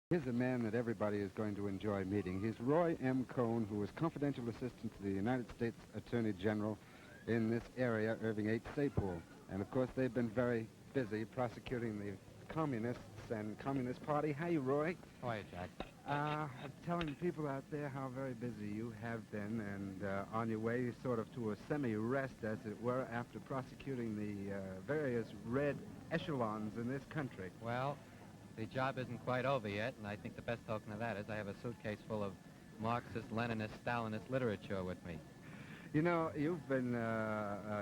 Here's a man that everybody is going to enjoy meeting. He's Roy M. Cohn, who is confidential assistant to the United States Attorney General in this area, Irving H. Sapool. And, of course, they've been very busy prosecuting the Communists and Communist Party. How are you, Roy? How are you, Jack? I'm telling people out there how very busy you have been and on your way sort of to a semi-rest, as it were, after prosecuting the various red echelons in this country. Well, the job isn't quite over yet, and I think the best token of that is I have a suitcase full of Marxist, Leninist, Stalinist literature with me. You know, you've been,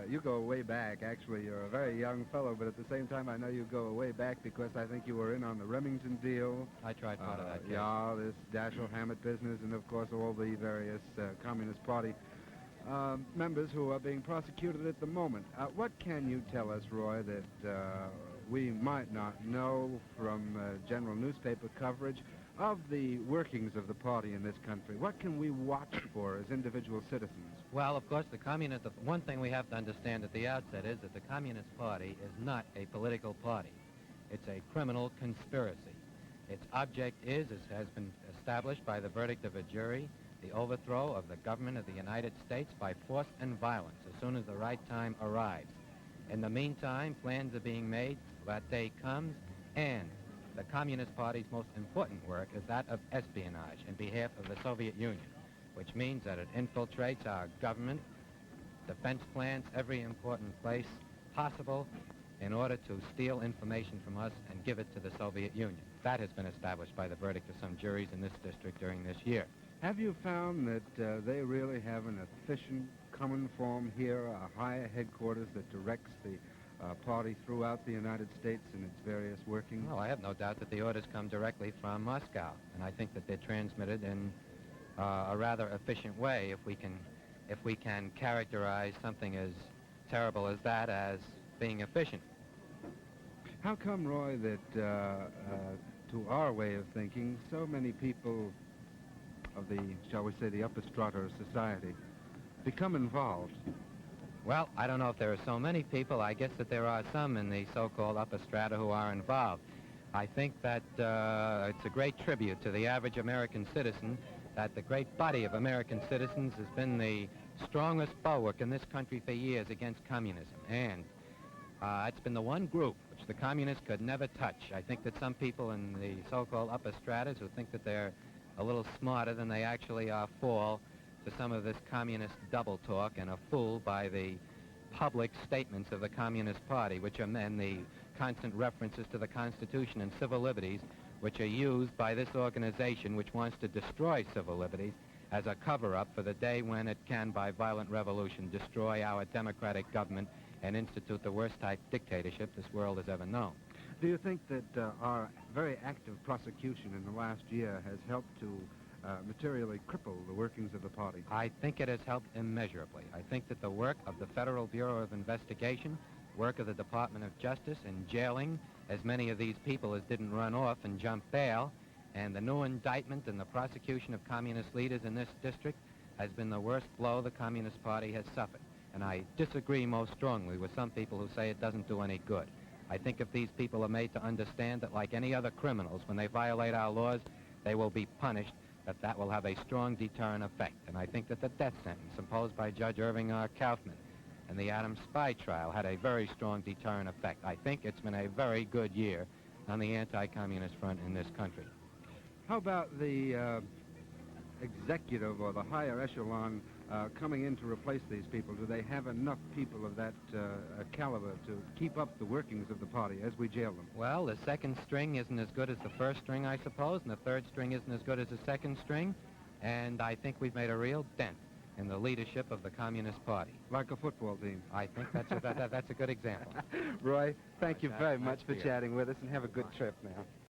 you go way back, actually. You're a very young fellow, but at the same time, I know you go way back because I think you were in on the Remington deal. I tried part of that case. Yeah, this Dashiell Hammett business, and of course all the various Communist Party members who are being prosecuted at the moment. What can you tell us, Roy, that we might not know from general newspaper coverage of the workings of the party in this country? What can we watch for as individual citizens? Well, of course, the one thing we have to understand at the outset is that the Communist Party is not a political party. It's a criminal conspiracy. Its object is, as has been established by the verdict of a jury, the overthrow of the government of the United States by force and violence as soon as the right time arrives. In the meantime, plans are being made. That day comes, and the Communist Party's most important work is that of espionage in behalf of the Soviet Union, which means that it infiltrates our government, defense plans, every important place possible in order to steal information from us and give it to the Soviet Union. That has been established by the verdict of some juries in this district during this year. Have you found that they really have an efficient common form here, a higher headquarters that directs the party throughout the United States and its various workings? Well, I have no doubt that the orders come directly from Moscow, and I think that they're transmitted in a rather efficient way if we can characterize something as terrible as that as being efficient. How come, Roy, that to our way of thinking, so many people of the, shall we say, the upper strata of society become involved? Well, I don't know if there are so many people. I guess that there are some in the so-called upper strata who are involved. I think that it's a great tribute to the average American citizen that the great body of American citizens has been the strongest bulwark in this country for years against communism. And it's been the one group which the communists could never touch. I think that some people in the so-called upper stratas who think that they're a little smarter than they actually are fall to some of this communist double talk and are fooled by the public statements of the Communist Party, which are then the constant references to the Constitution and civil liberties, which are used by this organization which wants to destroy civil liberties as a cover-up for the day when it can, by violent revolution, destroy our democratic government and institute the worst type dictatorship this world has ever known. Do you think that our very active prosecution in the last year has helped to materially cripple the workings of the party? I think it has helped immeasurably. I think that the work of the Federal Bureau of Investigation, work of the Department of Justice in jailing as many of these people as didn't run off and jump bail, and the new indictment and the prosecution of communist leaders in this district has been the worst blow the Communist Party has suffered. And I disagree most strongly with some people who say it doesn't do any good. I think if these people are made to understand that, like any other criminals, when they violate our laws, they will be punished, that will have a strong deterrent effect. And I think that the death sentence imposed by Judge Irving R. Kaufman and the Adams spy trial had a very strong deterrent effect. I think it's been a very good year on the anti-communist front in this country. How about the executive or the higher echelon coming in to replace these people? Do they have enough people of that caliber to keep up the workings of the party as we jail them? Well, the second string isn't as good as the first string, I suppose, and the third string isn't as good as the second string, and I think we've made a real dent in the leadership of the Communist Party. Like a football team? I think that's that's a good example. Roy, thank you very much for chatting with us, and have a good trip now.